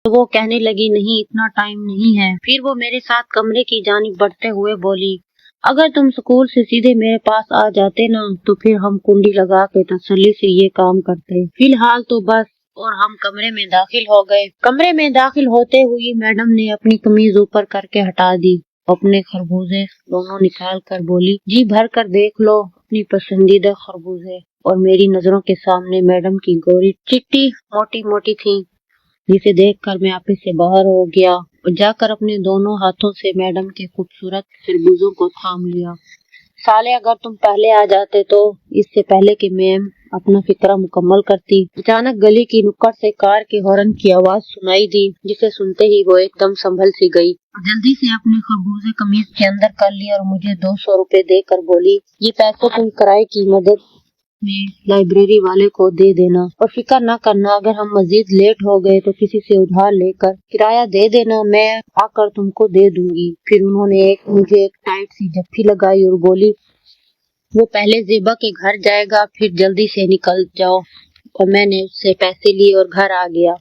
تو وہ کہنے لگی نہیں اتنا ٹائم نہیں ہے۔ پھر وہ میرے ساتھ کمرے کی جانب بڑھتے ہوئے بولی اگر تم اسکول سے سیدھے میرے پاس آ جاتے نا تو پھر ہم کنڈی لگا کے تسلی سے یہ کام کرتے، فی الحال تو بس۔ اور ہم کمرے میں داخل ہو گئے۔ کمرے میں داخل ہوتے ہوئی میڈم نے اپنی قمیض اوپر کر کے ہٹا دی، اپنے خربوزے دونوں نکال کر بولی جی بھر کر دیکھ لو اپنی پسندیدہ خربوزے۔ اور میری نظروں کے سامنے میڈم کی گوری چٹی موٹی موٹی تھی، جسے دیکھ کر میں آپس سے باہر ہو گیا اور جا کر اپنے دونوں ہاتھوں سے میڈم کے خوبصورت خربوزوں کو تھام لیا۔ سالے اگر تم پہلے آ جاتے تو، اس سے پہلے کہ میم اپنا فقرہ مکمل کرتی، اچانک گلی کی نکڑ سے کار کے ہارن کی آواز سنائی دی، جسے سنتے ہی وہ ایک دم سنبھل سی گئی، جلدی سے اپنے خربوزے قمیض کے اندر کر لیے اور مجھے 200 روپے دے کر بولی یہ پیسے تم کرائے کی مدد میں لائبریری والے کو دے دینا، اور فکر نہ کرنا اگر ہم مزید لیٹ ہو گئے تو کسی سے ادھار لے کر کرایہ دے دینا، میں آ کر تم کو دے دوں گی۔ پھر انہوں نے مجھے ایک ٹائٹ سی جھپی لگائی اور بولی وہ پہلے زیبا کے گھر جائے گا پھر جلدی سے نکل جاؤ، اور میں نے اس سے پیسے لیے اور گھر آ گیا۔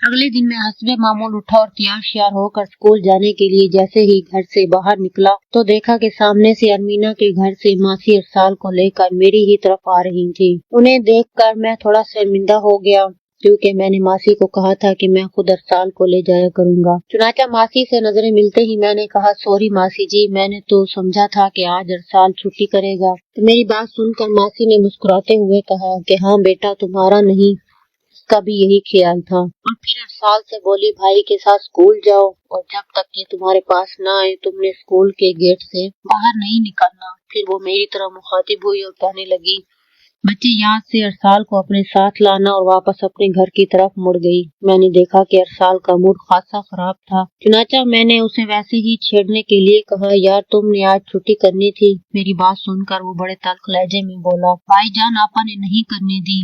اگلے دن میں حسب معمول اٹھا اور تیار شیار ہو کر اسکول جانے کے لیے جیسے ہی گھر سے باہر نکلا تو دیکھا کہ سامنے سے ارمینا کے گھر سے ماسی ارسال کو لے کر میری ہی طرف آ رہی تھی۔ انہیں دیکھ کر میں تھوڑا شرمندہ ہو گیا، کیونکہ میں نے ماسی کو کہا تھا کہ میں خود ارسال کو لے جایا کروں گا۔ چنانچہ ماسی سے نظریں ملتے ہی میں نے کہا سوری ماسی جی، میں نے تو سمجھا تھا کہ آج ارسال چھٹی کرے گا۔ تو میری بات سن کر ماسی نے مسکراتے ہوئے کہا کہ ہاں بیٹا تمہارا نہیں، اس کا بھی یہی خیال تھا، اور پھر ارسال سے بولی بھائی کے ساتھ اسکول جاؤ اور جب تک یہ تمہارے پاس نہ آئے تم نے اسکول کے گیٹ سے باہر نہیں نکلنا۔ پھر وہ میری طرح مخاطب ہوئی اور کہنے لگی بچے یاد سے ارسال کو اپنے ساتھ لانا، اور واپس اپنے گھر کی طرف مڑ گئی۔ میں نے دیکھا کہ ارسال کا موڈ خاصا خراب تھا، چنانچہ میں نے اسے ویسے ہی چھیڑنے کے لیے کہا یار تم نے آج چھٹی کرنی تھی۔ میری بات سن کر وہ بڑے تلخ لہجے میں بولا بھائی جان آپا نے نہیں کرنے دی،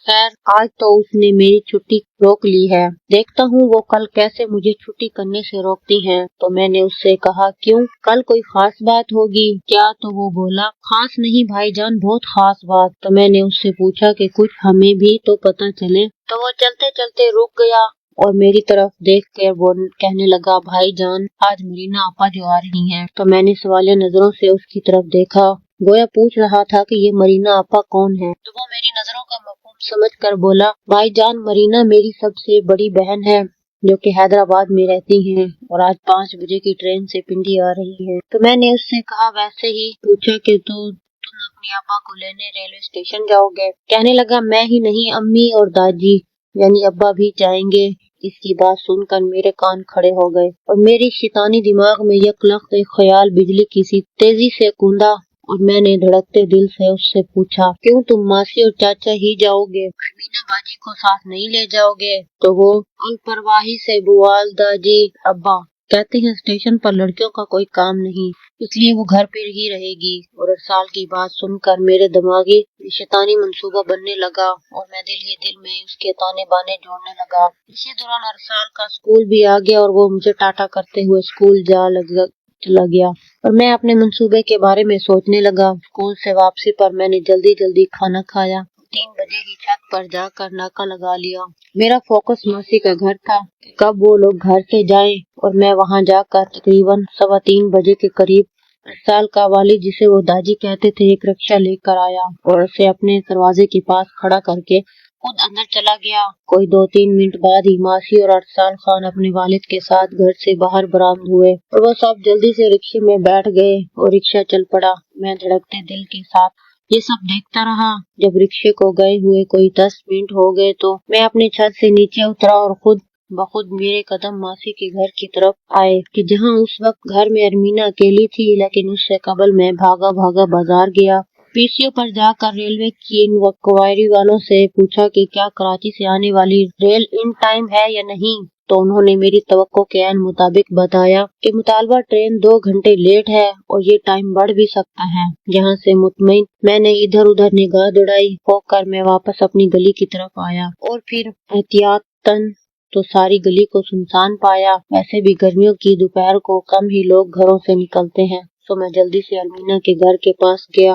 خیر آج تو اس نے میری چھٹی روک لی ہے، دیکھتا ہوں وہ کل کیسے مجھے چھٹی کرنے سے روکتی ہیں۔ تو میں نے اس سے کہا کیوں کل کوئی خاص بات ہوگی کیا؟ تو وہ بولا خاص نہیں بھائی جان بہت خاص بات۔ تو میں نے اس سے پوچھا کہ کچھ ہمیں بھی تو پتہ چلے۔ تو وہ چلتے چلتے رک گیا اور میری طرف دیکھ کر وہ کہنے لگا بھائی جان آج مرینا آپا جو آ رہی ہیں۔ تو میں نے سوالیہ نظروں سے اس کی طرف دیکھا، گویا پوچھ رہا تھا کہ یہ مرینا آپا کون ہے۔ تو وہ میری نظروں کا مفہوم سمجھ کر بولا بھائی جان مرینا میری سب سے بڑی بہن ہے جو کہ حیدرآباد میں رہتی ہیں اور آج 5 بجے کی ٹرین سے پنڈی آ رہی ہے۔ تو میں نے اس سے کہا ویسے ہی پوچھا کہ تو تم اپنی آپا کو لینے ریلوے اسٹیشن جاؤ گے؟ کہنے لگا میں ہی نہیں امی اور داجی یعنی ابا بھی جائیں گے۔ اس کی بات سن کر میرے کان کھڑے ہو گئے اور میری شیطانی دماغ میں یک لخت ایک خیال بجلی کی سی تیزی سے کوندا، اور میں نے دھڑکتے دل سے اس سے پوچھا کیوں تم ماسی اور چاچا ہی جاؤ گے، امینا باجی کو ساتھ نہیں لے جاؤ گے؟ تو وہ الپرواہی سے بوال داجی ابا کہتے ہیں اسٹیشن پر لڑکیوں کا کوئی کام نہیں، اس لیے وہ گھر پر ہی رہے گی۔ اور ارسال کی بات سن کر میرے دماغی شیطانی منصوبہ بننے لگا اور میں دل ہی دل میں اس کے تانے بانے جوڑنے لگا۔ اسی دوران ارسال کا اسکول بھی آ گیا اور وہ مجھے ٹاٹا کرتے ہوئے اسکول چلا گیا اور میں اپنے منصوبے کے بارے میں سوچنے لگا۔ اسکول سے واپسی پر میں نے جلدی جلدی کھانا کھایا، 3 بجے ہی چھت پر جا کر ناکا لگا لیا۔ میرا فوکس ماسی کا گھر تھا، کب وہ لوگ گھر سے جائیں، اور میں وہاں جا کر تقریباً 3:15 بجے کے قریب ارسال کا والد جسے وہ داجی کہتے تھے ایک رکشہ لے کر آیا اور اسے اپنے دروازے کے پاس کھڑا کر کے خود اندر چلا گیا۔ کوئی 2-3 منٹ بعد ہی ماسی اور ارسال خان اپنے والد کے ساتھ گھر سے باہر برآمد ہوئے اور وہ سب جلدی سے رکشے میں بیٹھ گئے اور رکشہ چل پڑا۔ میں دھڑکتے دل کے ساتھ یہ سب دیکھتا رہا۔ جب رکشے کو گئے ہوئے کوئی 10 منٹ ہو گئے تو میں اپنے چھت سے نیچے اترا اور خود بخود میرے قدم ماسی کے گھر کی طرف آئے کہ جہاں اس وقت گھر میں ارمینا اکیلی تھی، لیکن اس سے قبل میں بھاگا بازار گیا۔ پی سی او پر جا کر ریلوے کی انکوائری والوں سے پوچھا کہ کیا کراچی سے آنے والی ریل ان ٹائم ہے یا نہیں، تو انہوں نے میری توقع کے عین مطابق بتایا کہ مطالبہ ٹرین 2 گھنٹے لیٹ ہے اور یہ ٹائم بڑھ بھی سکتا ہے۔ یہاں سے مطمئن میں نے ادھر ادھر نگاہ دوڑائی ہو کر میں واپس اپنی گلی کی طرف آیا اور پھر احتیاطاً تو ساری گلی کو سنسان پایا۔ ویسے بھی گرمیوں کی دوپہر کو کم ہی لوگ گھروں سے نکلتے ہیں، تو میں جلدی سے ارمینا کے گھر کے پاس گیا